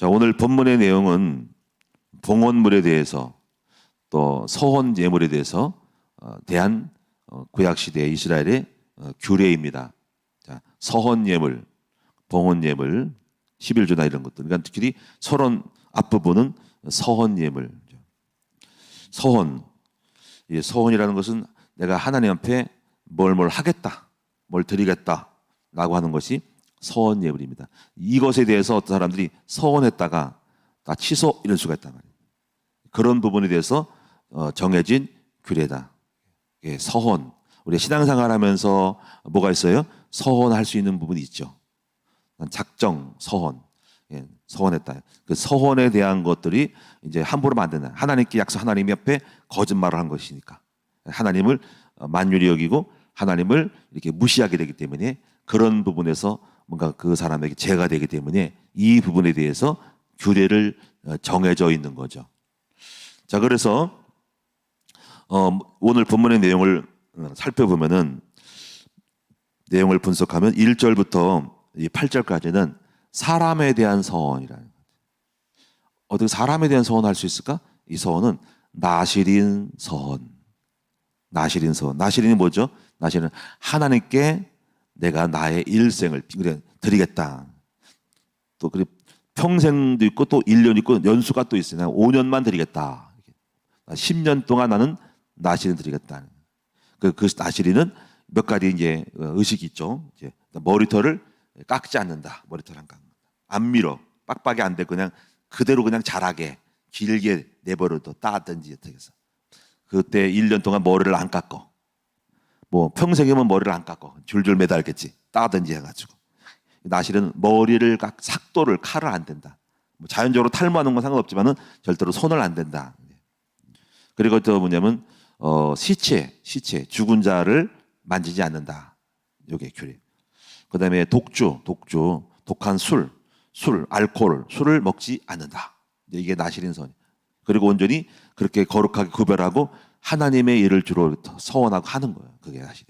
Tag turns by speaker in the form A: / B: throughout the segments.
A: 자, 오늘 본문의 내용은 봉헌물에 대해서 또 서혼 예물에 대해서 대한 구약 시대 이스라엘의 규례입니다. 자, 서혼 예물, 봉헌 예물, 11조나 이런 것들. 그러니까 특히 서론 앞부분은 서혼 예물. 서혼. 이 서혼이라는 것은 내가 하나님 앞에 뭘 하겠다, 뭘 드리겠다라고 하는 것이 서혼 예물입니다. 이것에 대해서 어떤 사람들이 서혼했다가 다 취소 이럴 수가 있단 말이에요. 그런 부분에 대해서 정해진 규례다. 예, 서혼. 우리 신앙생활하면서 뭐가 있어요? 서혼할 수 있는 부분이 있죠. 작정, 서혼. 예, 서혼했다. 그 서혼에 대한 것들이 이제 함부로 만드는, 하나님께 약속, 하나님 옆에 거짓말을 한 것이니까 하나님을 만유리 여기고 하나님을 이렇게 무시하게 되기 때문에 그런 부분에서 뭔가 그 사람에게 죄가 되기 때문에 이 부분에 대해서 규례를 정해져 있는 거죠. 자, 그래서 오늘 본문의 내용을 살펴보면은 내용을 분석하면 1절부터 8절까지는 사람에 대한 서원이라는 거예요. 어떻게 사람에 대한 서원을 할 수 있을까? 이 서원은 나실인 서원. 나실인 서원. 나실인이 뭐죠? 나실은 하나님께 내가 나의 일생을 드리겠다. 또 그리고 평생도 있고 또 1년 있고 연수가 또 있어요. 5년만 드리겠다. 10년 동안 나는 나실인 드리겠다. 그 나실인은 몇 가지 이제 의식이 있죠. 이제 머리털을 깎지 않는다. 머리털 안 깎는다. 안 밀어. 빡빡이 안 돼. 그냥 그대로 그냥 자라게 길게 내버려둬. 따든지 어떻게 해서. 그때 1년 동안 머리를 안 깎어. 뭐 평생이면 머리를 안 깎어. 줄줄 매달겠지. 따든지 해가지고. 나실은 머리를 삭도를 칼을 안 댄다. 뭐 자연적으로 탈모하는 건 상관없지만은 절대로 손을 안 댄다. 그리고 또 뭐냐면 시체 죽은 자를 만지지 않는다. 이게 규례. 그다음에 독한 술, 알코올, 술을 먹지 않는다. 이게 나실인 선. 그리고 온전히 그렇게 거룩하게 구별하고 하나님의 일을 주로 서원하고 하는 거예요. 그게 나실인.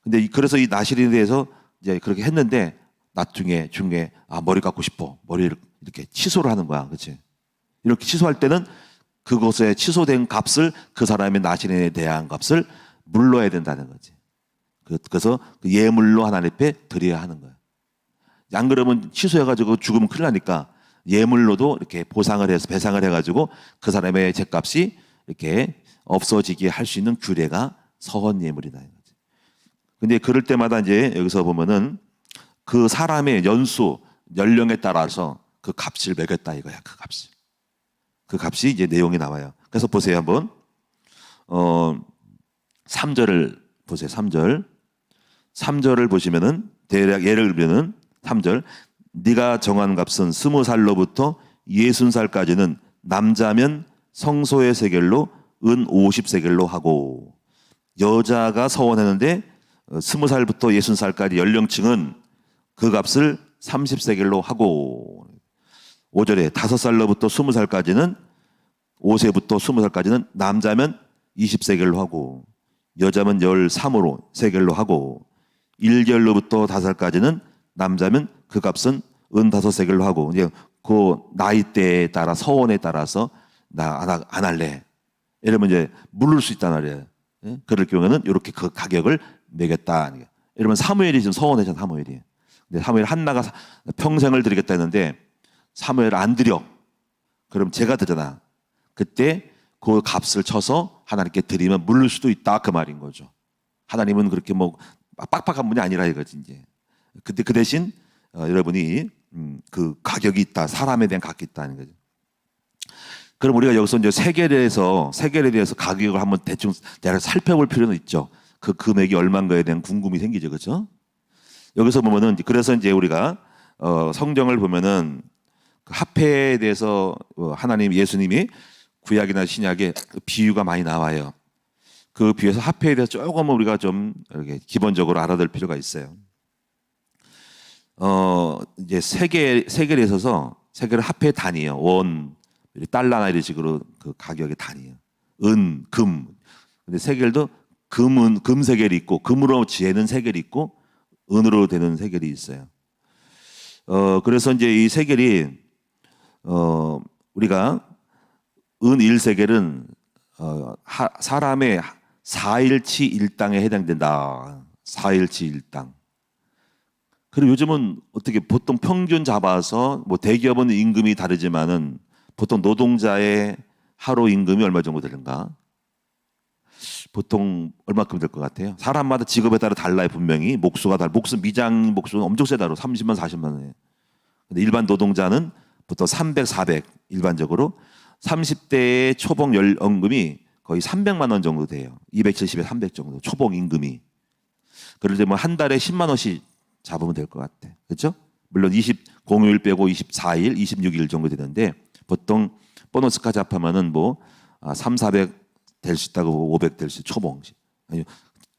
A: 근데 그래서 이 나실인에 대해서 이제 그렇게 했는데 나중에 중에 머리 깎고 싶어. 머리를 이렇게 취소를 하는 거야. 그렇지? 이렇게 취소할 때는 그것에 취소된 값을 그 사람의 나실인에 대한 값을 물러야 된다는 거지. 그래서 그 예물로 하나님 앞에 드려야 하는 거예요. 안 그러면 취소해가지고 죽으면 큰일 나니까 예물로도 이렇게 보상을 해서 배상을 해가지고 그 사람의 죄값이 이렇게 없어지게 할 수 있는 규례가 서혼 예물이다. 근데 그럴 때마다 이제 여기서 보면은 그 사람의 연령에 따라서 그 값을 매겼다 이거야. 그 값이 이제 내용이 나와요. 그래서 보세요 한번 3절을 보세요. 3절을 보시면은 대략 예를 들면은 3절 네가 정한 값은 20살로부터 60살까지는 남자면 성소의 세겔로 은 50세겔로 하고 여자가 서원했는데 20살부터 60살까지 연령층은 그 값을 30세겔로 하고 5절에 5살로부터 20살까지는 5세부터 20살까지는 남자면 20세겔로 하고 여자면 13으로 세겔로 하고 1개월로부터 5살까지는 남자면 그 값은 은 5세겔로 하고 이제 그 나이대에 따라 서원에 따라서 나 안 할래. 이러면 이제 물을 수 있단 말이에요. 그럴 경우에는 이렇게 그 가격을 매겠다. 이러면 사무엘이 지금 서원했잖아. 사무엘이. 근데 사무엘 한나가 평생을 드리겠다 했는데 사무엘 안 드려. 그럼 제가 드잖아. 그때 그 값을 쳐서 하나님께 드리면 물을 수도 있다. 그 말인 거죠. 하나님은 그렇게 뭐 빡빡한 분이 아니라 이거지 이제. 근데 그 대신 여러분이 그 가격이 있다. 사람에 대한 가격이 있다는 거죠. 그럼 우리가 여기서 이제 세겔에 대해서 가격을 한번 대충 살펴볼 필요는 있죠. 그 금액이 얼마인가에 대한 궁금이 생기죠, 그렇죠? 여기서 보면은 그래서 이제 우리가 성경을 보면은 그 화폐에 대해서 하나님 예수님이 구약이나 신약에 비유가 많이 나와요. 그 비유에서 화폐에 대해서 조금 우리가 좀 이렇게 기본적으로 알아둘 필요가 있어요. 이제 세겔에 있어서 세겔은 화폐 단위예요. 원, 달러나 이런 식으로 그 가격의 단위예요. 은, 금. 근데 세겔도 금 세겔이 있고 금으로 재는 세겔이 있고 은으로 되는 세겔이 있어요. 그래서 이제 이 세겔이 우리가 은 1세겔은 사람의 4일치 일당에 해당된다. 4일치 일당. 그리고 요즘은 어떻게 보통 평균 잡아서 뭐 대기업은 임금이 다르지만은 보통 노동자의 하루 임금이 얼마 정도 되는가? 보통 얼마큼 될 것 같아요? 사람마다 직업에 따라 달라요. 분명히 목수가 미장 목수는 엄청 세다로 30만 40만 원이에요. 근데 일반 노동자는 보통 300, 400 일반적으로 30대의 초봉 연금이 거의 300만 원 정도 돼요. 270에 300 정도 초봉 임금이. 그럴 때 뭐 한 달에 10만 원씩 잡으면 될 것 같아. 그렇죠? 물론 공휴일 빼고 24일, 26일 정도 되는데 보통 보너스까지 합하면은 뭐 3, 400 될 수 있다고 500 될 수 초봉. 아니,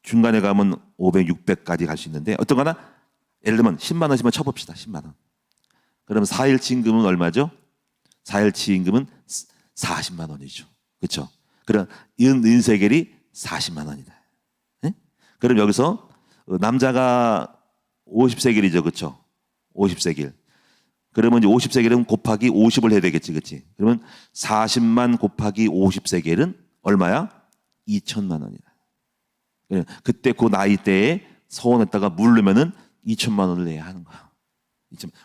A: 중간에 가면 500, 600까지 갈 수 있는데 어떤 거나 예를 들면 10만 원씩만 쳐봅시다. 10만 원. 그러면 4일치 임금은 얼마죠? 4일치 임금은 40만 원이죠. 그렇죠? 그럼 인세겔이 40만 원이다. 네? 그럼 여기서 남자가 50세겔이죠. 그렇죠? 50세겔. 그러면 이제 50세겔은 곱하기 50을 해야 되겠지. 그렇지? 그러면 40만 곱하기 50세겔은 얼마야? 2천만 원이다. 그때 그 나이 때에 서원했다가 물르면은 2천만 원을 내야 하는 거야.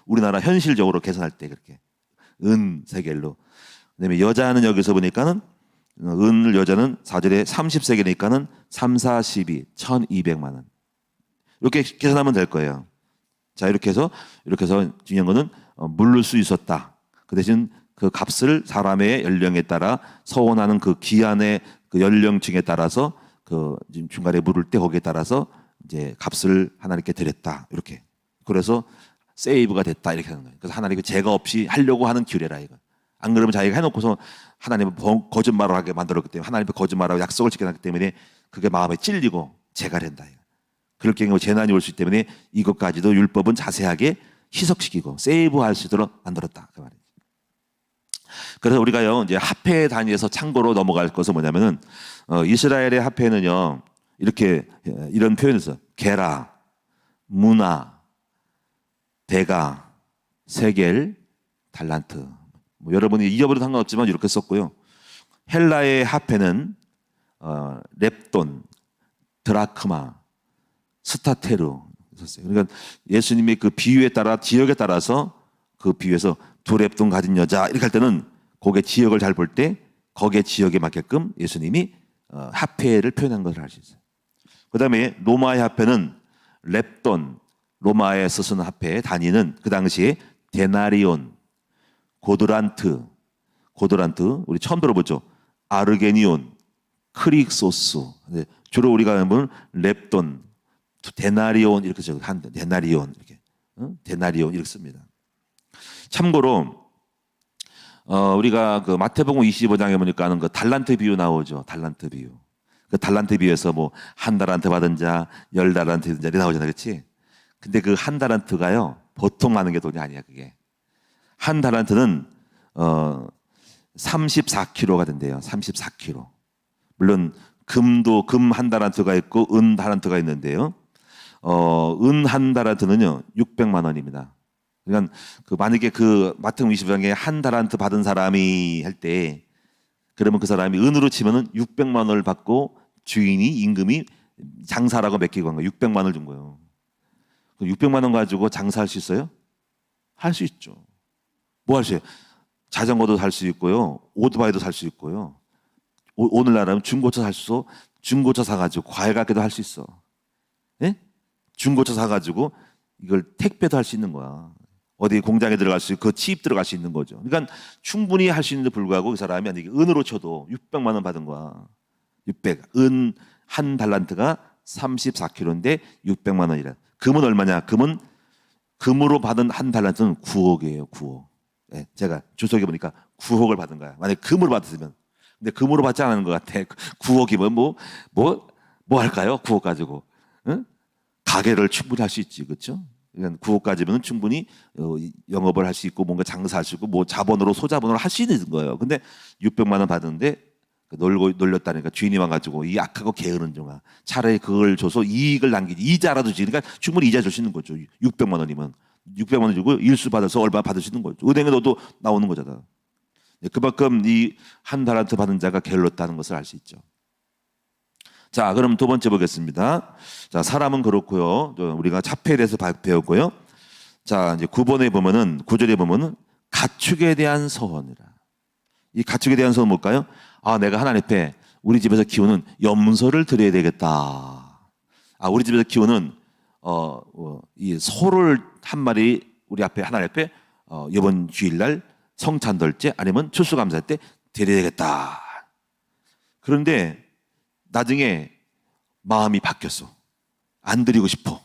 A: 우리나라 현실적으로 계산할 때 그렇게 은 세겔로. 그다음에 여자는 여기서 보니까는 은을 여자는 4절에 30세겔이니까는 3, 4, 12, 1,200만 원. 이렇게 계산하면 될 거예요. 자, 이렇게 해서 중요한 거는 물를 수 있었다. 그 대신 그 값을 사람의 연령에 따라 서원하는 그 기한의 그 연령층에 따라서 그 중간에 물을 때 거기에 따라서 이제 값을 하나님께 드렸다. 이렇게. 그래서 세이브가 됐다 이렇게 하는 거예요. 그래서 하나님이 제가 없이 하려고 하는 규례라 이거. 안 그러면 자기가 해놓고서 하나님을 거짓말을 하게 만들었기 때문에 하나님께 거짓말하고 약속을 지켜놨기 때문에 그게 마음에 찔리고 제가 된다. 그럴 경우 재난이 올 수 있기 때문에 이것까지도 율법은 자세하게 희석시키고 세이브할 수 있도록 만들었다 그 말이죠. 그래서 우리가요 이제 화폐 단위에서 참고로 넘어갈 것은 뭐냐면은 이스라엘의 화폐는요 이렇게 이런 표현을 써요. 게라, 무나, 데가, 세겔, 달란트. 뭐 여러분이 잊어버려도 상관없지만 이렇게 썼고요. 헬라의 화폐는 렙돈, 드라크마, 스타테르 썼어요. 그러니까 예수님의 그 비유에 따라 지역에 따라서 그 비유에서 두 렙돈 가진 여자 이렇게 할 때는 거기에 지역을 잘 볼 때 거기에 지역에 맞게끔 예수님이 화폐를 표현한 것을 알 수 있어요. 그다음에 로마의 화폐는 렙돈, 로마에 쓰는 화폐 단위는 그 당시에 데나리온, 고드란트 우리 처음 들어보죠. 아르게니온, 크릭소스. 주로 우리가 보면 렙돈, 데나리온 이렇게 적어요. 데나리온 이렇게. 데나리온 이렇게 씁니다. 참고로 우리가 그 마태복음 25장에 보니까 하는 그 달란트 비유 나오죠. 달란트 비유. 그 달란트 비유에서 뭐 한 달란트 받은 자, 10달란트 받은 자 이렇게 나오잖아요. 그렇지? 근데 그 한 달란트가요. 보통 많은 게 돈이 아니야, 그게. 한 달란트는 34kg가 된대요. 34kg. 물론 금 한 달란트가 있고 은 달란트가 있는데요. 은 한 달란트는요 600만 원입니다. 그러니까 그 만약에 그 마태복음 25장에 한 달란트 받은 사람이 할 때 그러면 그 사람이 은으로 치면은 600만 원을 받고 주인이 임금이 장사라고 맡기고 한 거예요. 600만 원을 준 거예요. 600만 원 가지고 장사할 수 있어요? 할 수 있죠. 뭐 할 수 있어요? 자전거도 살 수 있고요. 오토바이도 살 수 있고요. 오늘날은 중고차 중고차 사가지고 과일 가게도 할 수 있어. 예? 중고차 사가지고 이걸 택배도 할 수 있는 거야. 어디 공장에 들어갈 수 있고 그 취입 들어갈 수 있는 거죠. 그러니까 충분히 할 수 있는데 불구하고 그 사람이 만약에 은으로 쳐도 600만 원 받은 거야. 600. 은 한 달란트가 34kg인데 600만 원이라. 금은 얼마냐? 금으로 받은 한 달란트는 9억이에요. 9억. 네, 제가 주석에 보니까 9억을 받은 거야. 만약에 금으로 받았으면. 근데 금으로 받지 않은 것 같아. 9억이면 뭐 할까요? 9억 가지고. 응? 가게를 충분히 할 수 있지. 그렇죠? 그러니까 9억까지면 충분히 영업을 할 수 있고 뭔가 장사할 수 있고 뭐 자본으로 소자본으로 할 수 있는 거예요. 근데 600만 원 받았는데 놀렸다니까 주인이 와가지고 이 악하고 게으른 종아 차라리 그걸 줘서 이익을 남기지 이자라도 주니까 충분히 이자 줄 수 있는 거죠. 600만 원이면 600만 원 주고 일수 받아서 얼마 받을 수 있는 거죠. 은행에 넣어도 나오는 거잖아. 그만큼 이 한 달란트 받은 자가 게을렀다는 것을 알 수 있죠. 자, 그럼 두 번째 보겠습니다. 자, 사람은 그렇고요. 우리가 자폐에 대해서 배웠고요. 자, 이제 9번에 보면은 9절에 보면은 가축에 대한 서원이라. 이 가축에 대한 서원 뭘까요? 아, 내가 하나님 앞에 우리 집에서 키우는 염소를 드려야 되겠다. 아, 우리 집에서 키우는 이 소를 한 마리 우리 앞에 하나님 앞에 이번 주일날 성찬돌제 아니면 추수감사할 때 드려야 되겠다. 그런데 나중에 마음이 바뀌었어. 안 드리고 싶어.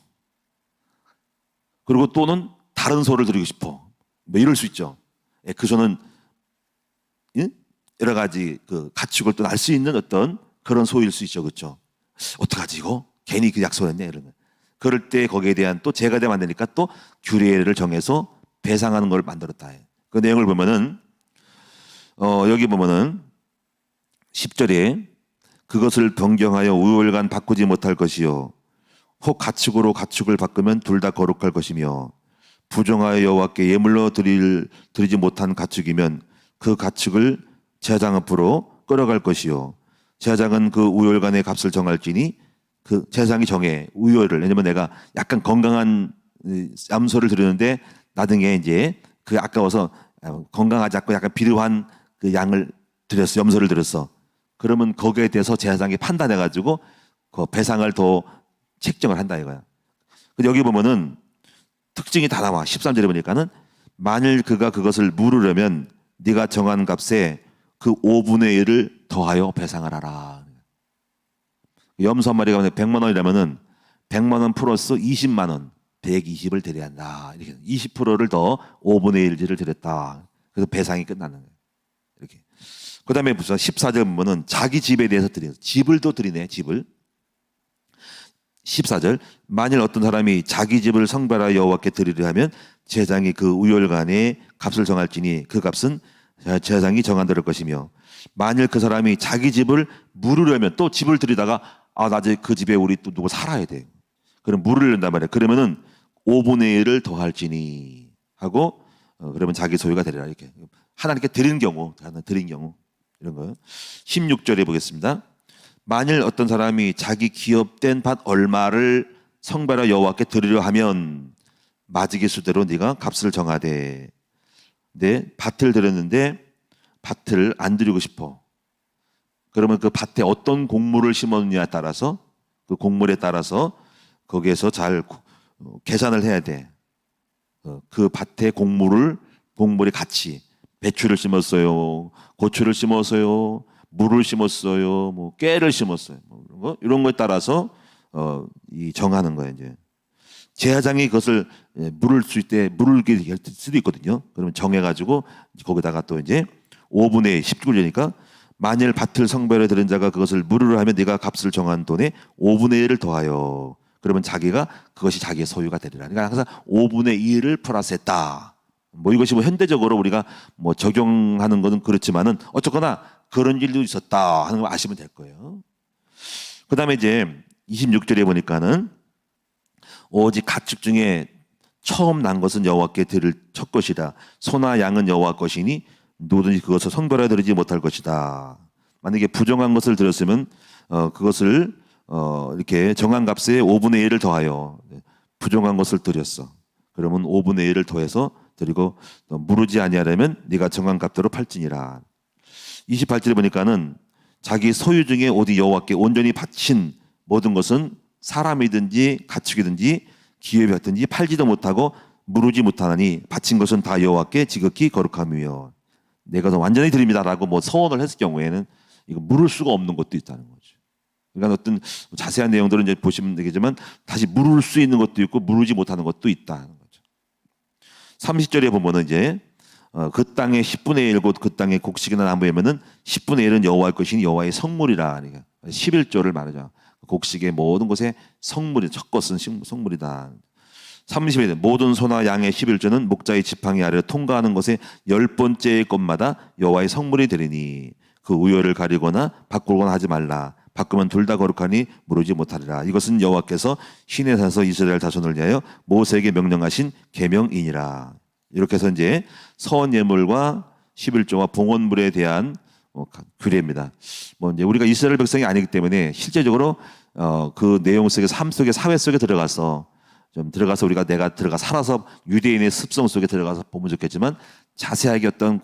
A: 그리고 또는 다른 소를 드리고 싶어. 뭐 이럴 수 있죠. 그 소는 여러 가지 그 가축을 또 알 수 있는 어떤 그런 소일 수 있죠. 그렇죠? 어떡하지 이거? 괜히 그 약속했냐 이러면. 그럴 때 거기에 대한 또 제가 만드니까 또 규례를 정해서 배상하는 걸 만들었다. 그 내용을 보면은 여기 보면은 10절에 그것을 변경하여 우열간 바꾸지 못할 것이요 혹 가축으로 가축을 바꾸면 둘 다 거룩할 것이며 부정하여 여호와께 예물로 드리지 못한 가축이면 그 가축을 제사장 앞으로 끌어갈 것이요 제사장은 그 우열간의 값을 정할지니 그 제사장이 정해 우열을. 왜냐면 내가 약간 건강한 염소를 드리는데 나중에 이제 그 아까워서 건강하지 않고 약간 비루한 그 양을 드렸어, 염소를 드렸어. 그러면 거기에 대해서 제사장이 판단해 가지고 그 배상을 더 책정을 한다 이거야. 근데 여기 보면은 특징이 다 나와. 13절에 보니까는 만일 그가 그것을 물으려면 네가 정한 값에 그 5분의 1을 더하여 배상을 하라. 염소 한 마리가 100만 원이라면은 100만 원 플러스 20만 원, 120을 드려야 한다. 이렇게 20%를 더 5분의 1을 드렸다. 그래서 배상이 끝나는 거예요. 이렇게. 그다음에 무슨 14절 보면은 자기 집에 대해서 드려요. 집을 또 드리네. 집을. 14절 만일 어떤 사람이 자기 집을 성별하여 여호와께 드리려 하면 제사장이 그 우열간의 값을 정할지니 그 값은 제사장이 정한다를 것이며 만일 그 사람이 자기 집을 물으려면 또 집을 드리다가 아 나중에 그 집에 우리 또 누구 살아야 돼. 그럼 물으려단 말이야. 그러면은 5분의 1을 더할지니 하고 그러면 자기 소유가 되리라 이렇게 하나님께 드린 경우 이런 거요. 16절에 보겠습니다. 만일 어떤 사람이 자기 기업된 밭 얼마를 성별하여 여호와께 드리려 하면 마지기 수대로 네가 값을 정하되 네 밭을 드렸는데 밭을 안 드리고 싶어. 그러면 그 밭에 어떤 곡물을 심었느냐에 따라서 그 곡물에 따라서 거기에서 잘 계산을 해야 돼. 그 밭의 곡물의 가치. 배추를 심었어요. 고추를 심었어요. 물을 심었어요. 뭐 깨를 심었어요. 뭐 이런 거에 따라서 이 정하는 거예요. 이제 제사장이 그것을 물을 수 있을 때 물을 할 수도 있거든요. 그러면 정해가지고 거기다가 또 이제 5분의 19절이니까 만일 밭을 성별에 들은 자가 그것을 물으려 하면 네가 값을 정한 돈에 5분의 1을 더하여 그러면 자기가 그것이 자기의 소유가 되리라. 그러니까 항상 5분의 1을 플러스했다. 뭐 이것이 뭐 현대적으로 우리가 뭐 적용하는 것은 그렇지만은 어쨌거나 그런 일도 있었다 하는 걸 아시면 될 거예요. 그 다음에 이제 26절에 보니까는 오직 가축 중에 처음 난 것은 여호와께 드릴 첫 것이다. 소나 양은 여호와 것이니 누구든지 그것을 성별하여 드리지 못할 것이다. 만약에 부정한 것을 드렸으면 그것을 이렇게 정한 값에 5분의 1을 더하여 부정한 것을 드렸어. 그러면 5분의 1을 더해서 드리고 무르지 아니하려면 네가 정한 값대로 팔지니라. 28절에 보니까는 자기 소유 중에 어디 여호와께 온전히 바친 모든 것은 사람이든지 가축이든지 기업이든지 팔지도 못하고 무르지 못하나니 바친 것은 다 여호와께 지극히 거룩함이요. 내가 더 완전히 드립니다라고 뭐 서원을 했을 경우에는 이거 물을 수가 없는 것도 있다는 거죠. 그러니까 어떤 자세한 내용들은 이제 보시면 되겠지만 다시 물을 수 있는 것도 있고 무르지 못하는 것도 있다는 거죠. 30절에 보면은 이제 그 땅의 10분의 1 곧 그 땅의 곡식이나 나무에면은 10분의 1은 여호와의 것이니 여호와의 성물이라. 그러니까 11조를 말하죠. 곡식의 모든 것에 성물이 첫 것은 성물이다. 30일 모든 소나 양의 11조는 목자의 지팡이 아래로 통과하는 것에 10번째 것마다 여호와의 성물이 되리니 그 우열을 가리거나 바꾸거나 하지 말라. 바꾸면 둘 다 거룩하니 무르지 못하리라. 이것은 여호와께서 시내 산에서 이스라엘 자손을 위하여 모세에게 명령하신 계명이니라. 이렇게 해서 이제 서원 예물과 11조와 봉헌물에 대한 규례입니다. 이제 우리가 이스라엘 백성이 아니기 때문에 실제적으로 그 내용 속에 삶 속에 사회 속에 들어가서 내가 들어가 살아서 유대인의 습성 속에 들어가서 보면 좋겠지만 자세하게 어떤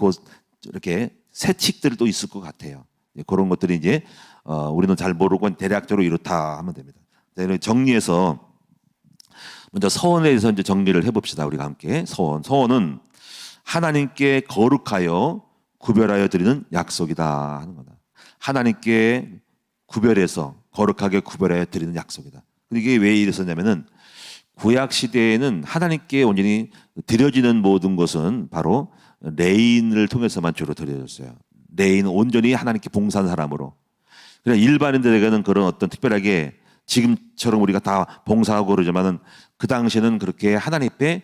A: 이렇게 세칙들도 있을 것 같아요. 그런 것들이 이제 우리는 잘 모르고 대략적으로 이렇다 하면 됩니다. 정리해서 먼저 서원에 대해서 이제 정리를 해봅시다. 우리가 함께 서원은 하나님께 거룩하여 구별하여 드리는 약속이다 하는 거다. 하나님께 구별해서 거룩하게 구별하여 드리는 약속이다. 이게 왜 이랬었냐면은 구약 시대에는 하나님께 온전히 드려지는 모든 것은 바로 레인을 통해서만 주로 드려졌어요. 레인은 온전히 하나님께 봉사한 사람으로. 그냥 일반인들에게는 그런 어떤 특별하게 지금처럼 우리가 다 봉사하고 그러지만은 그 당시에는 그렇게 하나님께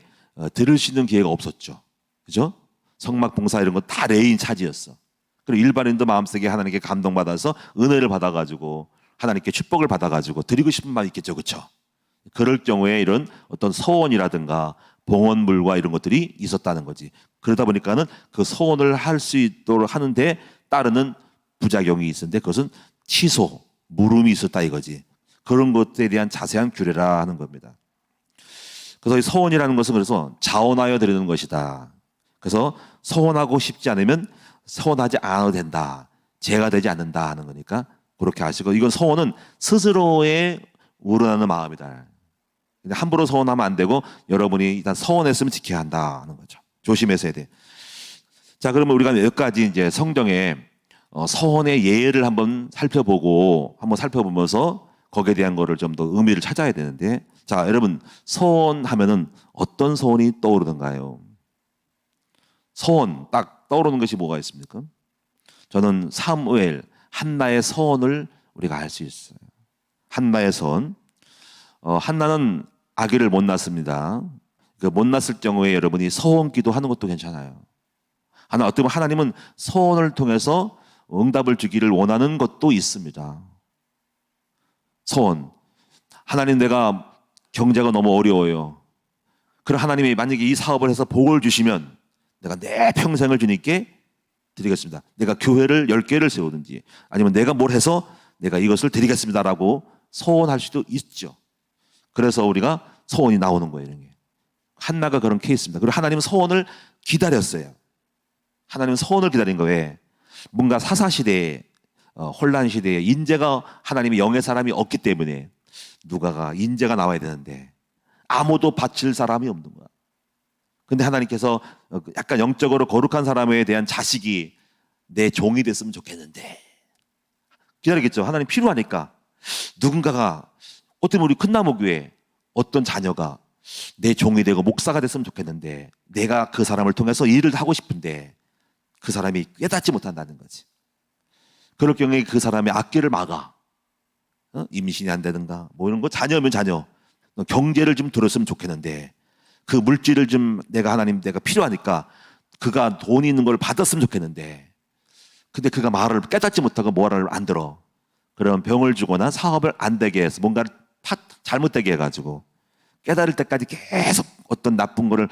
A: 들을 수 있는 기회가 없었죠. 그죠? 성막 봉사 이런 거 다 레인 차지였어. 그리고 일반인도 마음속에 하나님께 감동받아서 은혜를 받아가지고 하나님께 축복을 받아가지고 드리고 싶은 마음이 있겠죠. 그렇죠? 그럴 경우에 이런 어떤 서원이라든가 봉헌물과 이런 것들이 있었다는 거지. 그러다 보니까는 그 서원을 할 수 있도록 하는데 따르는 부작용이 있었는데 그것은 취소, 물음이 있었다 이거지. 그런 것에 대한 자세한 규례라 하는 겁니다. 그래서 이 서원이라는 것은 그래서 자원하여 드리는 것이다. 그래서 서원하고 싶지 않으면 서원하지 않아도 된다. 죄가 되지 않는다 하는 거니까 그렇게 아시고, 이건 서원은 스스로의 우러나는 마음이다. 함부로 서원하면 안 되고 여러분이 일단 서원했으면 지켜야 한다 하는 거죠. 조심해서 해야 돼. 자, 그러면 우리가 여기까지 이제 성경에 서원의 예를 한번 살펴보면서 거기에 대한 거를 좀 더 의미를 찾아야 되는데, 자, 여러분 서원하면은 어떤 서원이 떠오르던가요? 서원 딱 떠오르는 것이 뭐가 있습니까? 저는 사무엘 한나의 서원을 우리가 알 수 있어요. 한나의 서원. 한나는 아기를 못 낳습니다. 못 낳았을 경우에 여러분이 서원 기도하는 것도 괜찮아요. 어떻게 보면 하나님은 서원을 통해서 응답을 주기를 원하는 것도 있습니다. 서원. 하나님, 내가 경제가 너무 어려워요. 그럼 하나님이 만약에 이 사업을 해서 복을 주시면 내가 내 평생을 주님께 드리겠습니다. 내가 교회를 10개를 세우든지 아니면 내가 뭘 해서 내가 이것을 드리겠습니다라고 서원할 수도 있죠. 그래서 우리가 서원이 나오는 거예요. 이런 게. 한나가 그런 케이스입니다. 그리고 하나님은 서원을 기다렸어요. 하나님은 서원을 기다린 거예요. 뭔가 사사시대에 혼란 시대에 인재가, 하나님의 영의 사람이 없기 때문에 누가가 인재가 나와야 되는데 아무도 바칠 사람이 없는 거야. 근데 하나님께서 약간 영적으로 거룩한 사람에 대한 자식이 내 종이 됐으면 좋겠는데 기다리겠죠. 하나님 필요하니까. 누군가가, 어떻게 우리 큰나무교회 어떤 자녀가 내 종이 되고 목사가 됐으면 좋겠는데 내가 그 사람을 통해서 일을 하고 싶은데 그 사람이 깨닫지 못한다는 거지. 그럴 경우에 그 사람의 앞길을 막아. 임신이 안 되든가 뭐 이런 거, 자녀면 자녀, 경제를 좀 들었으면 좋겠는데 그 물질을 좀 내가 필요하니까 그가 돈이 있는 걸 받았으면 좋겠는데 근데 그가 말을 깨닫지 못하고 뭐를 안 들어. 그러면 병을 주거나 사업을 안 되게 해서 뭔가를 잘못되게 해가지고 깨달을 때까지 계속 어떤 나쁜 거를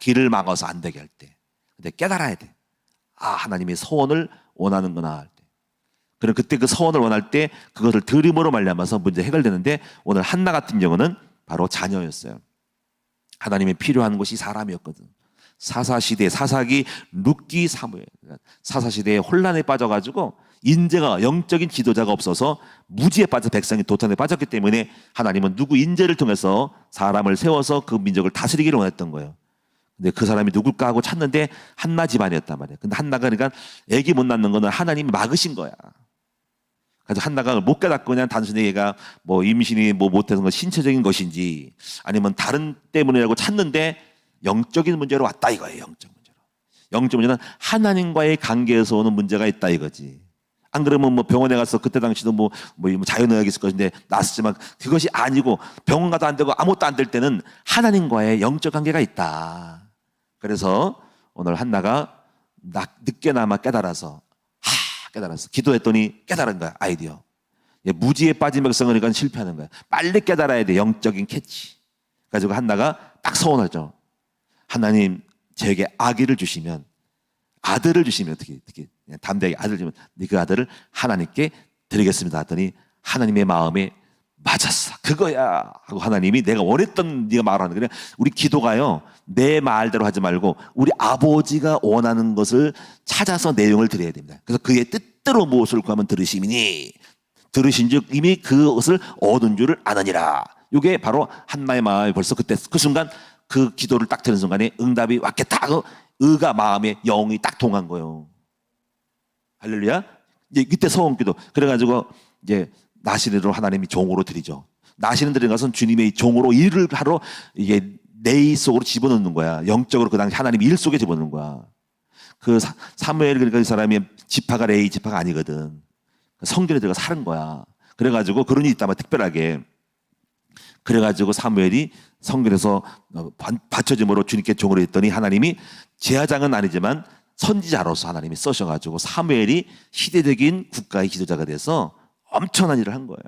A: 길을 막아서 안 되게 할 때. 근데 깨달아야 돼. 하나님이 서원을 원하는구나 할 때. 그럼 그때 그 서원을 원할 때 그것을 드림으로 말미암아서 문제 해결되는데, 오늘 한나 같은 경우는 바로 자녀였어요. 하나님이 필요한 것이 사람이었거든. 사사시대, 사사기, 룻기, 사무엘. 사사시대에 혼란에 빠져가지고 인재가, 영적인 지도자가 없어서 무지에 빠져 백성이 도탄에 빠졌기 때문에 하나님은 누구 인재를 통해서 사람을 세워서 그 민족을 다스리기를 원했던 거예요. 근데 그 사람이 누굴까 하고 찾는데 한나 집안이었단 말이에요. 근데 한나가 그러니까 애기 못 낳는 거는 하나님이 막으신 거야. 그래서 한나가 못 깨닫고 그냥 단순히 얘가 뭐 임신이 뭐 못해서 건 신체적인 것인지 아니면 다른 때문이라고 찾는데 영적인 문제로 왔다 이거예요. 영적 문제로. 영적 문제는 하나님과의 관계에서 오는 문제가 있다 이거지. 안 그러면 뭐 병원에 가서 그때 당시도 뭐 자연의학이 있을 것인데 낳았지만 그것이 아니고 병원 가도 안 되고 아무것도 안 될 때는 하나님과의 영적 관계가 있다. 그래서 오늘 한나가 늦게나마 깨달아서 기도했더니 깨달은 거야. 아이디어. 무지에 빠진 백성은 그러니까 실패하는 거야. 빨리 깨달아야 돼. 영적인 캐치. 그래가지고 한나가 딱 서원하죠. 하나님 저에게 아기를 주시면, 아들을 주시면 어떻게 담대하게 아들을 주면 그 아들을 하나님께 드리겠습니다 하더니 하나님의 마음에 맞았어. 그거야 하고 하나님이 내가 원했던 네가 말하는 거야. 우리 기도가요, 내 말대로 하지 말고 우리 아버지가 원하는 것을 찾아서 내용을 드려야 됩니다. 그래서 그의 뜻대로 무엇을 구하면 들으시니 들으신즉 이미 그것을 얻은 줄을 아느니라. 이게 바로 한나의 마음이 벌써 그때 그 순간 그 기도를 딱 드는 순간에 응답이 왔겠다. 의가 마음에 영이 딱 통한 거예요. 할렐루야. 이제 그때 소원기도. 그래가지고 이제 나시린으로 하나님이 종으로 드리죠. 나시린 드리는 것은 주님의 종으로 일을 하러 이게 내 속으로 집어넣는 거야. 영적으로 그 당시 하나님 일 속에 집어넣는 거야. 그 사무엘 그러니까 이 사람이 지파가 레위 지파가 아니거든. 성전에 들어가 사는 거야. 그래가지고 그런 일이 있다면 특별하게. 그래가지고 사무엘이 성전에서 받쳐짐으로 주님께 종으로 했더니 하나님이 제사장은 아니지만 선지자로서 하나님이 써셔가지고 사무엘이 시대적인 국가의 지도자가 돼서 엄청난 일을 한 거예요.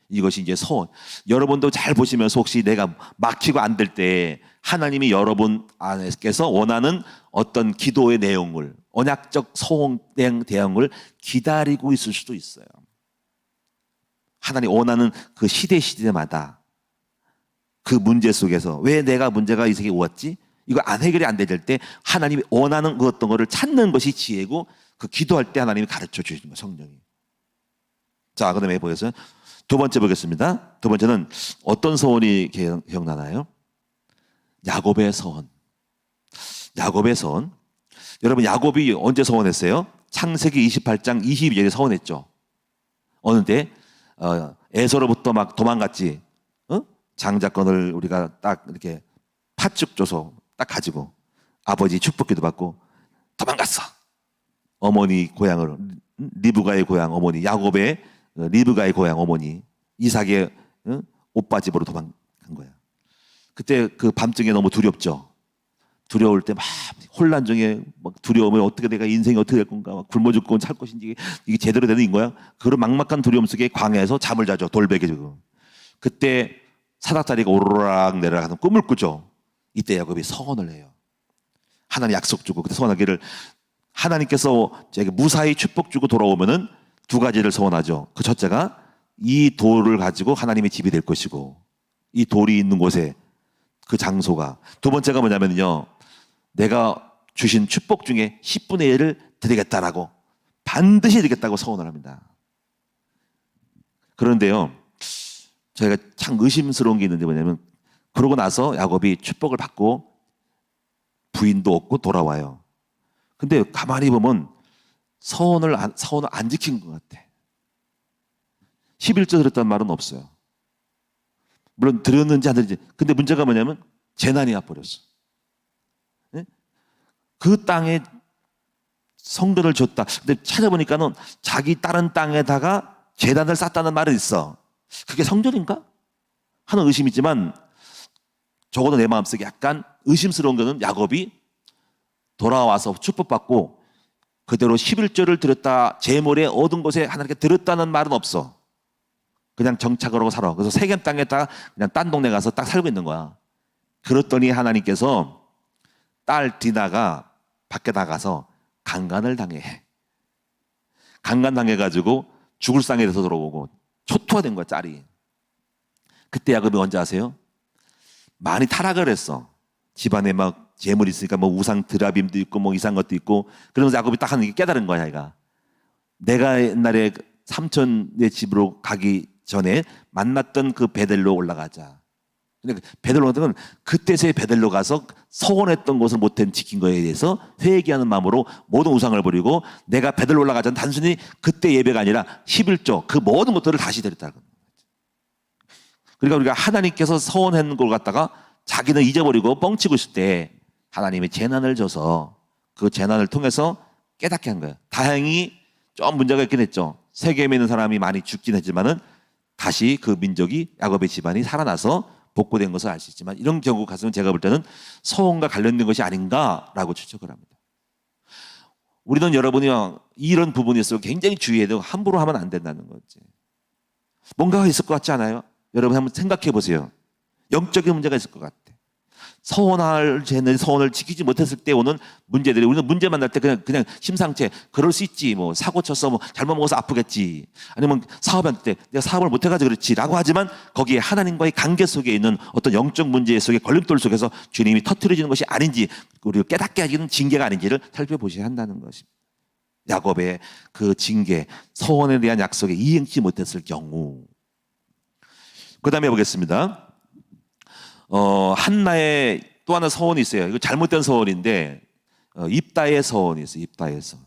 A: 이것이 이제 소원. 여러분도 잘 보시면서 혹시 내가 막히고 안 될 때 하나님이 여러분 안에서 원하는 어떤 기도의 내용을, 언약적 소원 대응을 기다리고 있을 수도 있어요. 하나님 원하는 그 시대마다 그 문제 속에서 왜 내가 문제가 이 세계에 왔지? 이거 안 해결이 안 될 때 하나님이 원하는 그 어떤 거를 찾는 것이 지혜고 그 기도할 때 하나님이 가르쳐 주시는 거예요. 성령이. 자, 그 다음에 보겠어요. 두 번째 보겠습니다. 두 번째는 어떤 소원이 기억나나요? 야곱의 소원. 야곱의 소원. 여러분 야곱이 언제 소원했어요? 창세기 28장 22절에 소원했죠. 어느 때 에서로부터 막 도망갔지. 장자권을 우리가 딱 이렇게 팥죽 줘서 딱 가지고 아버지 축복기도 받고 도망갔어. 어머니 고향을, 리브가의 고향 어머니, 야곱의 리브가의 고향 어머니 이삭의 오빠 집으로 도망간 거야. 그때 그 밤중에 너무 두렵죠. 두려울 때 막 혼란 중에 막 두려움을 어떻게 내가 인생이 어떻게 될 건가, 막 굶어 죽고 살 것인지 이게 제대로 되는 거야. 그런 막막한 두려움 속에 광야에서 잠을 자죠. 돌베개 지고. 그때 사닥다리가 오르락 내려가는 꿈을 꾸죠. 이때 야곱이 서원을 해요. 하나님 약속 주고 그때 서원하기를 하나님께서 제게 무사히 축복 주고 돌아오면은 두 가지를 서원하죠. 그 첫째가 이 돌을 가지고 하나님의 집이 될 것이고 이 돌이 있는 곳에 그 장소가, 두 번째가 뭐냐면요, 내가 주신 축복 중에 10분의 1을 드리겠다라고 반드시 드리겠다고 서원을 합니다. 그런데요, 저희가 참 의심스러운 게 있는데 뭐냐면 그러고 나서 야곱이 축복을 받고 부인도 얻고 돌아와요. 근데 가만히 보면 서원을 안 지킨 것 같아. 11조 드렸다는 말은 없어요. 물론 드렸는지 안 드렸는지. 근데 문제가 뭐냐면 재난이 와버렸어. 네? 그 땅에 성전을 줬다. 근데 찾아보니까는 자기 다른 땅에다가 제단을 쌓았다는 말이 있어. 그게 성전인가? 하는 의심이 있지만 적어도 내 마음속에 약간 의심스러운 거는 야곱이 돌아와서 축복받고 그대로 11조를 드렸다, 제물에 얻은 것에 하나님께 드렸다는 말은 없어. 그냥 정착을 하고 살아. 그래서 세겜 땅에다가 그냥 딴 동네 가서 딱 살고 있는 거야. 그랬더니 하나님께서 딸 디나가 밖에 나가서 강간을 당해. 강간 당해가지고 죽을 상에 돼서 들어오고 초토화된 거야, 짤이. 그때 야곱이 언제 아세요? 많이 타락을 했어. 집안에 막 재물이 있으니까 뭐 우상 드라빔도 있고 뭐 이상한 것도 있고. 그러면서 야곱이 딱 하는 게 깨달은 거야, 얘가. 내가 옛날에 삼촌네 집으로 가기 전에 만났던 그 베델로 올라가자. 근데 베델로 가는 건 그때서야 베델로 가서 서원했던 것을 못한 지킨 거에 대해서 회개하는 마음으로 모든 우상을 버리고 내가 베델로 올라가자는 단순히 그때 예배가 아니라 11조 그 모든 것들을 다시 드렸다는 거예요. 그러니까 우리가 하나님께서 서원한 걸 갖다가 자기는 잊어버리고 뻥치고 있을 때 하나님이 재난을 줘서 그 재난을 통해서 깨닫게 한 거예요. 다행히 좀 문제가 있긴 했죠. 세겜에 있는 사람이 많이 죽긴 했지만은 다시 그 민족이 야곱의 집안이 살아나서 복구된 것을 알 수 있지만 이런 경우 가서는 제가 볼 때는 서원과 관련된 것이 아닌가라고 추측을 합니다. 우리는 여러분이 이런 부분에 있어서 굉장히 주의해야 되고 함부로 하면 안 된다는 거지. 뭔가가 있을 것 같지 않아요? 여러분 한번 생각해 보세요. 영적인 문제가 있을 것 같아. 서원할 쟤는 서원을 지키지 못했을 때 오는 문제들이, 우리는 문제 만날 때 그냥 심상치, 그럴 수 있지, 뭐 사고 쳤어, 뭐 잘못 먹어서 아프겠지, 아니면 사업할 때 내가 사업을 못해가지고 그렇지라고 하지만 거기에 하나님과의 관계 속에 있는 어떤 영적 문제 속에 걸림돌 속에서 주님이 터뜨려지는 것이 아닌지, 우리가 깨닫게 하기는 징계가 아닌지를 살펴보셔야 한다는 것입니다. 야곱의 그 징계, 서원에 대한 약속에 이행치 못했을 경우. 그 다음에 보겠습니다. 한나의 또 하나 서원이 있어요. 이거 잘못된 서원인데, 입다의 서원이 있어요. 입다의 서원.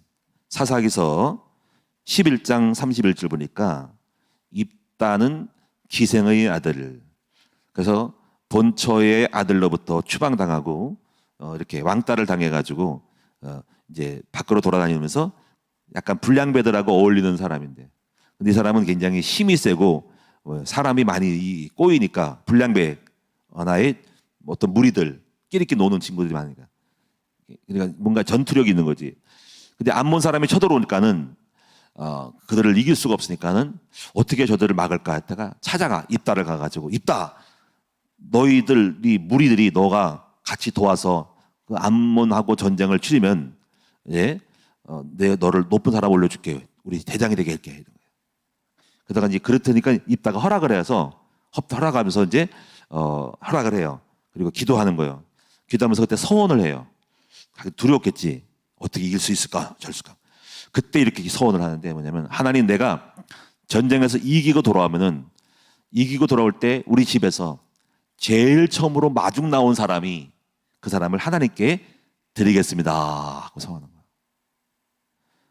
A: 사사기서 11장 31절 보니까 입다는 기생의 아들, 그래서 본처의 아들로부터 추방당하고 이렇게 왕따를 당해가지고 이제 밖으로 돌아다니면서 약간 불량배들하고 어울리는 사람인데, 근데 이 사람은 굉장히 힘이 세고 사람이 많이 꼬이니까 불량배 하나의 어떤 무리들 끼리끼리 노는 친구들이 많으니까, 그러니까 뭔가 전투력이 있는 거지. 근데 암몬 사람이 쳐들어오니까는 그들을 이길 수가 없으니까는 어떻게 저들을 막을까 했다가 찾아가, 입다를 가가지고, 입다, 너희들이 무리들이 너가 같이 도와서 그 암몬하고 전쟁을 치르면 내 너를 높은 사람 올려줄게, 우리 대장이 되게 할게. 그러다가 이제 그렇다니까 입다가 허락을 해서 허락하면서 이제 허락을 해요. 그리고 기도하는 거예요. 기도하면서 그때 서원을 해요. 두려웠겠지. 어떻게 이길 수 있을까? 절수까? 그때 이렇게 서원을 하는데 뭐냐면, 하나님, 내가 전쟁에서 이기고 돌아오면은, 이기고 돌아올 때 우리 집에서 제일 처음으로 마중 나온 사람이 그 사람을 하나님께 드리겠습니다 하고 서원한 거예요.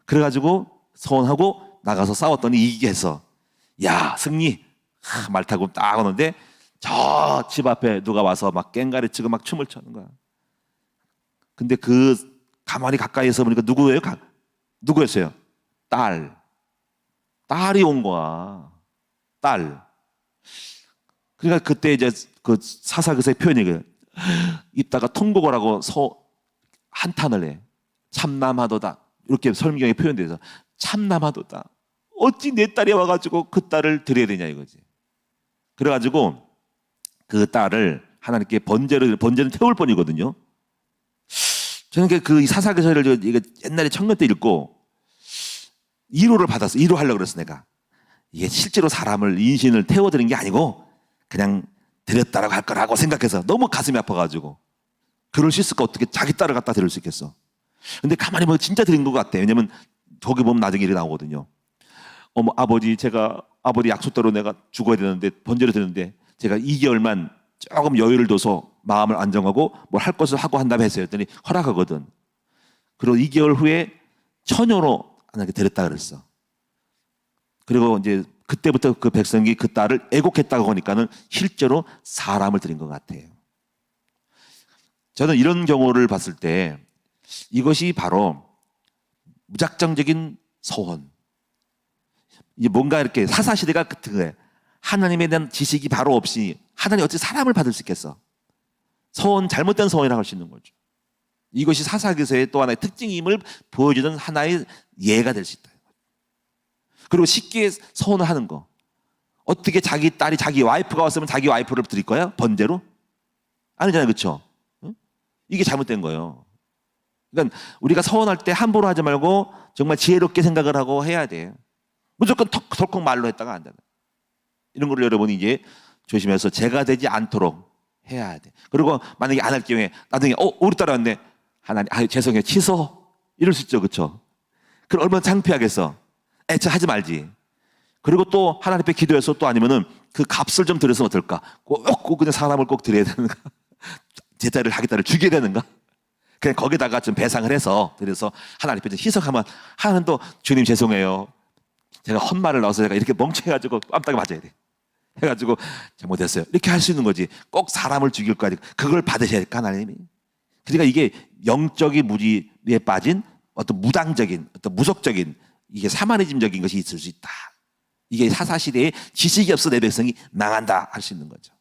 A: 그래가지고 서원하고 나가서 싸웠더니 이기게 해서, 야, 승리! 말 타고 딱 오는데 저 집 앞에 누가 와서 막 깽가리 치고 막 춤을 추는 거야. 근데 그 가만히 가까이서 보니까 누구예요? 누구였어요? 딸이 온 거야. 딸. 그러니까 그때 이제 그 사사기서의 표현이, 입다가 통곡을 하고 한탄을 해. 참남하도다. 이렇게 설명에 표현돼서, 참남하도다. 어찌 내 딸이 와가지고 그 딸을 드려야 되냐 이거지. 그래가지고 그 딸을 하나님께 번제는 태울 뻔이거든요. 저는 그 사사기서를 옛날에 청년 때 읽고 위로를 받았어. 위로하려고 그랬어. 내가 이게 실제로 사람을, 인신을 태워드린 게 아니고 그냥 드렸다라고 할 거라고 생각해서 너무 가슴이 아파가지고, 그럴 수 있을까? 어떻게 자기 딸을 갖다 드릴 수 있겠어? 근데 가만히 보면 진짜 드린 것 같아. 왜냐면 저기 보면 나중에 일이 나오거든요. 아버지, 제가 아버지 약속대로 내가 죽어야 되는데 번제를 드렸는데 제가 2개월만 조금 여유를 둬서 마음을 안정하고 뭘 할 것을 하고 한다고 했어요. 했더니 허락하거든. 그리고 2개월 후에 처녀로 하나님께 드렸다 그랬어. 그리고 이제 그때부터 그 백성이 그 딸을 애곡했다고 하니까는 실제로 사람을 드린 것 같아요. 저는 이런 경우를 봤을 때 이것이 바로 무작정적인 서원. 이게 뭔가 이렇게 사사시대가 같은 거예요. 하나님에 대한 지식이 바로 없이 하나님 어떻게 사람을 받을 수 있겠어? 서원, 잘못된 서원이라고 할 수 있는 거죠. 이것이 사사기서의 또 하나의 특징임을 보여주는 하나의 예가 될 수 있다. 그리고 쉽게 서원을 하는 거. 어떻게 자기 딸이, 자기 와이프가 왔으면 자기 와이프를 드릴 거야? 번제로? 아니잖아요. 그렇죠? 이게 잘못된 거예요. 그러니까 우리가 서원할 때 함부로 하지 말고 정말 지혜롭게 생각을 하고 해야 돼요. 무조건 덜컥 말로 했다가 안 된다. 이런 걸 여러분이 이제 조심해서 죄가 되지 않도록 해야 돼. 그리고 만약에 안 할 경우에 나중에 우리 딸 왔네. 하나님, 죄송해요. 취소. 이럴 수 있죠. 그렇죠? 그럼 얼마나 창피하겠어. 하지 말지. 그리고 또 하나님 앞에 기도해서 또 아니면은 그 값을 좀 드려서 어떨까? 꼭 그냥 사람을 꼭 드려야 되는가? 제자를 하겠다를 죽여야 되는가? 그냥 거기다가 좀 배상을 해서 드려서 하나님 앞에 좀 희석하면, 하나님도 주님 죄송해요. 제가 헛말을 넣어서 제가 이렇게 멍청해가지고 깜빡이 맞아야 돼. 해가지고 잘못했어요. 이렇게 할 수 있는 거지. 꼭 사람을 죽일 거야. 그걸 받으셔야 될까, 하나님이? 그러니까 이게 영적인 무지에 빠진 어떤 무당적인, 어떤 무속적인, 이게 사마니즘적인 것이 있을 수 있다. 이게 사사시대에 지식이 없어 내 백성이 망한다 할 수 있는 거죠.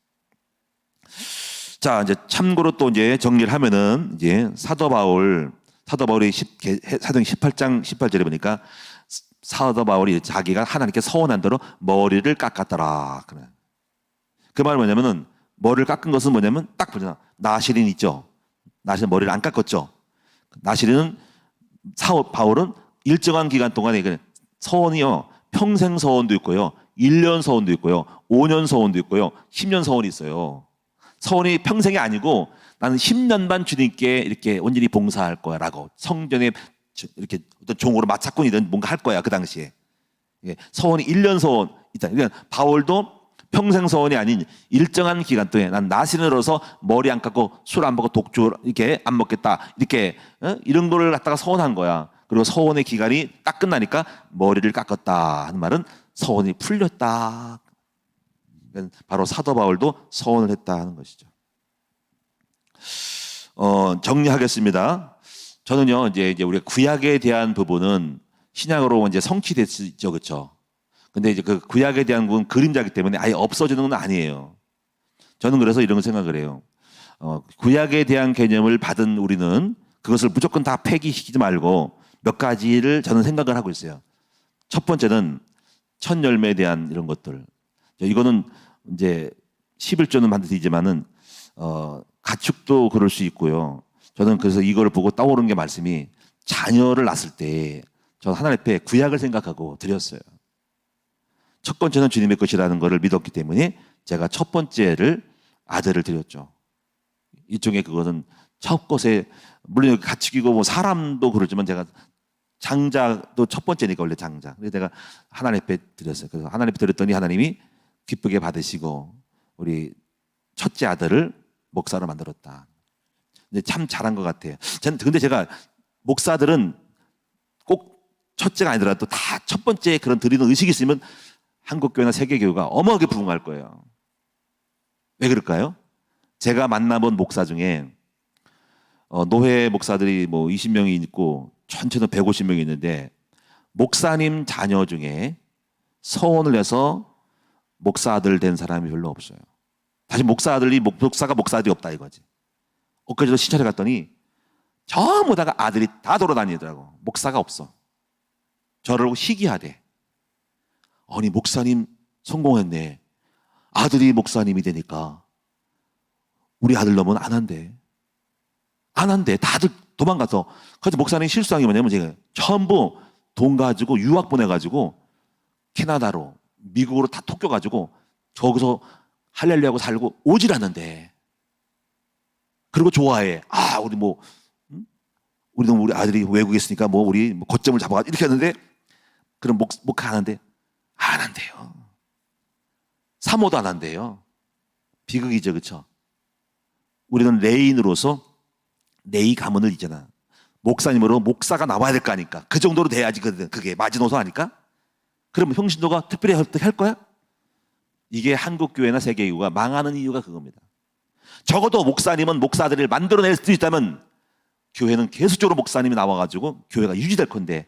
A: 자, 이제 참고로 또 이제 정리를 하면은 이제 사도 바울이 사도행 18장 18절에 보니까 사도 바울이 자기가 하나님께 서원한 대로 머리를 깎았더라. 그 말은 뭐냐면은 머리를 깎은 것은 뭐냐면 딱 보잖아. 나시린 있죠. 나시린 머리를 안 깎았죠. 나시린은 바울은 일정한 기간 동안에 서원이요. 평생 서원도 있고요. 1년 서원도 있고요. 5년 서원도 있고요. 10년 서원이 있어요. 서원이 평생이 아니고 나는 10년만 주님께 이렇게 온전히 봉사할 거야라고 성전에 이렇게 어떤 종으로 마차꾼이든 뭔가 할 거야 그 당시에. 서원이 1년 서원 있다. 그러니까 바울도 평생 서원이 아닌 일정한 기간 동안에 난 나시린으로서 머리 안 깎고 술 안 먹고 독주 이렇게 안 먹겠다 이렇게 이런 거를 갖다가 서원한 거야. 그리고 서원의 기간이 딱 끝나니까 머리를 깎았다 하는 말은 서원이 풀렸다. 바로 사도 바울도 서원을 했다 하는 것이죠. 정리하겠습니다. 저는요 이제 우리가 구약에 대한 부분은 신약으로 이제 성취됐죠, 그렇죠? 근데 이제 그 구약에 대한 부분 그림자이기 때문에 아예 없어지는 건 아니에요. 저는 그래서 이런 생각을 해요. 구약에 대한 개념을 받은 우리는 그것을 무조건 다 폐기시키지 말고 몇 가지를 저는 생각을 하고 있어요. 첫 번째는 첫 열매에 대한 이런 것들. 이거는 이제 11조는 반드시지만은 가축도 그럴 수 있고요. 저는 그래서 이걸 보고 떠오른 게 말씀이 자녀를 낳았을 때 저는 하나님 앞에 구약을 생각하고 드렸어요. 첫 번째는 주님의 것이라는 것을 믿었기 때문에 제가 첫 번째를 아들을 드렸죠. 일종의 그것은 첫 것에 물론 가축이고 뭐 사람도 그러지만 제가 장자도 첫 번째니까 원래 장자. 그래서 내가 하나님 앞에 드렸어요. 그래서 하나님 앞에 드렸더니 하나님이 기쁘게 받으시고 우리 첫째 아들을 목사로 만들었다. 근데 참 잘한 것 같아요. 근데 제가 목사들은 꼭 첫째가 아니더라도 다 첫 번째 그런 드리는 의식이 있으면 한국교회나 세계교회가 어마어마하게 부흥할 거예요. 왜 그럴까요? 제가 만나본 목사 중에 노회 목사들이 뭐 20명이 있고 전체는 150명이 있는데 목사님 자녀 중에 서원을 해서 목사 아들 된 사람이 별로 없어요. 다시 목사가 목사들이 없다 이거지. 엊그제도 시찰에 갔더니 전부 다가 아들이 다 돌아다니더라고. 목사가 없어. 저를 보고 시기하대. 아니 목사님 성공했네. 아들이 목사님이 되니까 우리 아들 놈은 안 한대. 안 한대. 다들 도망가서. 그래서 목사님 실수한 게 뭐냐면 제가 전부 돈 가지고 유학 보내가지고 캐나다로 미국으로 다 톡껴가지고 저기서 할렐루야하고 살고 오질 않는데. 그리고 좋아해. 우리 아들이 외국에 있으니까 뭐 우리 거점을 잡아가 이렇게 하는데 그럼 목사 안 한대. 안 한대요. 사모도 안 한대요. 비극이죠, 그렇죠? 우리는 레인으로서 레이 가문을 있잖아. 목사님으로 목사가 나와야 될 거 아니까. 그 정도로 돼야지 그게 마지노선 아닐까? 그러면 형신도가 특별히 할 거야? 이게 한국교회나 세계교회가 망하는 이유가 그겁니다. 적어도 목사님은 목사들을 만들어낼 수 있다면 교회는 계속적으로 목사님이 나와가지고 교회가 유지될 건데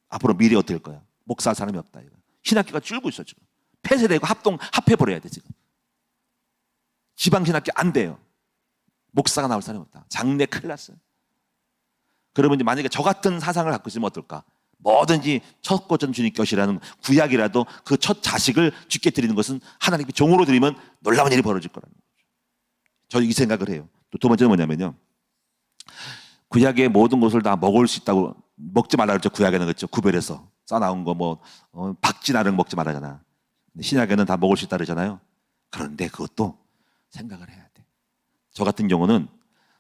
A: 앞으로 미래 어떻게 될 거야? 목사할 사람이 없다. 이거. 신학교가 줄고 있어 지금. 폐쇄되고 합해버려야 돼 지금. 지방신학교 안 돼요. 목사가 나올 사람이 없다. 장래 큰일 났어요. 그러면 이제 만약에 저 같은 사상을 갖고 있으면 어떨까? 뭐든지 첫 거전 주님 것이라는 구약이라도 그 첫 자식을 주께 드리는 것은 하나님께 종으로 드리면 놀라운 일이 벌어질 거라는 거죠. 저는 이 생각을 해요. 또 두 번째는 뭐냐면요. 구약의 모든 것을 다 먹을 수 있다고 먹지 말라 그랬죠. 구약에는 그렇죠. 구별해서 싸나운 거 박쥐나는 먹지 말라잖아. 신약에는 다 먹을 수 있다 그러잖아요. 그런데 그것도 생각을 해야 돼. 저 같은 경우는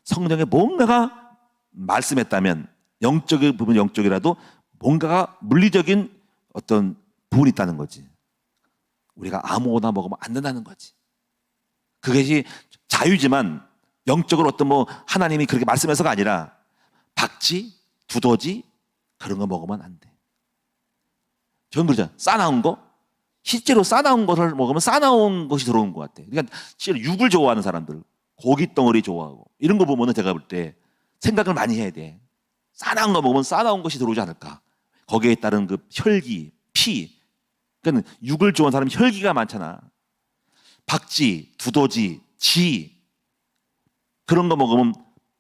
A: 성경에 뭔가가 말씀했다면 영적인 부분 영적이라도 뭔가가 물리적인 어떤 부분이 있다는 거지. 우리가 아무거나 먹으면 안 된다는 거지. 그것이 자유지만 영적으로 어떤 하나님이 그렇게 말씀해서가 아니라 박쥐, 두더지 그런 거 먹으면 안 돼. 저는 그러잖아. 싸나운 거 실제로 싸나운 것을 먹으면 싸나운 것이 들어오는 것 같아. 그러니까 실제로 육을 좋아하는 사람들 고기 덩어리 좋아하고 이런 거 보면은 제가 볼 때 생각을 많이 해야 돼. 싸나운 거 먹으면 싸나운 것이 들어오지 않을까. 거기에 따른 그 혈기, 피. 그러니까 육을 좋아하는 사람이 혈기가 많잖아. 박쥐, 두더지, 쥐 그런 거 먹으면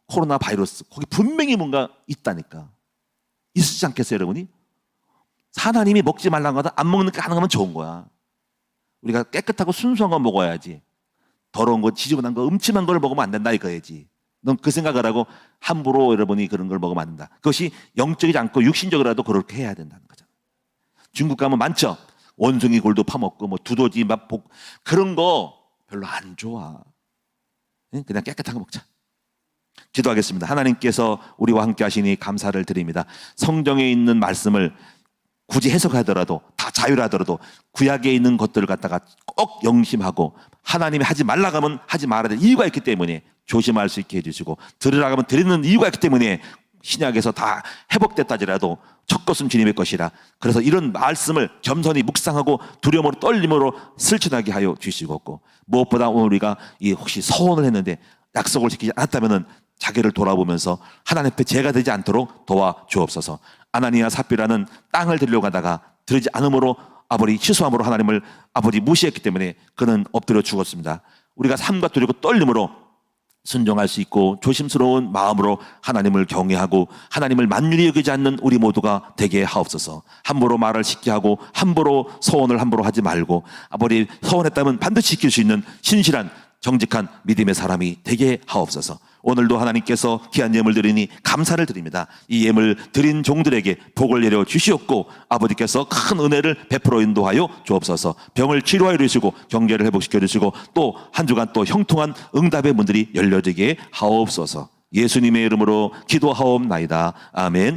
A: 코로나 바이러스 거기 분명히 뭔가 있다니까. 있으시지 않겠어요 여러분이? 하나님이 먹지 말라는 거다 안 먹는 게 가능하면 좋은 거야. 우리가 깨끗하고 순수한 거 먹어야지. 더러운 거, 지저분한 거, 음침한 걸 먹으면 안 된다 이거야지. 넌 그 생각을 하고 함부로 여러분이 그런 걸 먹으면 안 된다. 그것이 영적이지 않고 육신적이라도 그렇게 해야 된다는 거잖아. 중국 가면 많죠. 원숭이 골도 파먹고 뭐 두더지 막 그런 거 별로 안 좋아. 그냥 깨끗한 거 먹자. 기도하겠습니다. 하나님께서 우리와 함께 하시니 감사를 드립니다. 성경에 있는 말씀을 굳이 해석하더라도 다 자유하더라도 구약에 있는 것들을 갖다가 꼭 영심하고 하나님이 하지 말라고 하면 하지 말아야 될 이유가 있기 때문에 조심할 수 있게 해주시고 들으라고 하면 들리는 이유가 있기 때문에 신약에서 다 회복됐다지라도 첫 것은 주님의 것이라. 그래서 이런 말씀을 겸손히 묵상하고 두려움으로 떨림으로 슬친하게 하여 주시고, 무엇보다 오늘 우리가 혹시 서원을 했는데 약속을 지키지 않았다면 자기를 돌아보면서 하나님 앞에 죄가 되지 않도록 도와주옵소서. 아나니아 삽비라는 땅을 들려고 하다가 들지 않음으로 아버지 취소함으로 하나님을 아버지 무시했기 때문에 그는 엎드려 죽었습니다. 우리가 삶과 두려고 떨림으로 순종할 수 있고 조심스러운 마음으로 하나님을 경외하고 하나님을 만유리 여기지 않는 우리 모두가 되게 하옵소서. 함부로 말을 쉽게 하고 함부로 소원을 함부로 하지 말고 아버지 소원했다면 반드시 지킬 수 있는 신실한 정직한 믿음의 사람이 되게 하옵소서. 오늘도 하나님께서 귀한 예물 드리니 감사를 드립니다. 이 예물 드린 종들에게 복을 내려 주시옵고 아버지께서 큰 은혜를 베풀어 인도하여 주옵소서. 병을 치료하여 주시고 경제를 회복시켜 주시고 또 한 주간 또 형통한 응답의 문들이 열려지게 하옵소서. 예수님의 이름으로 기도하옵나이다. 아멘.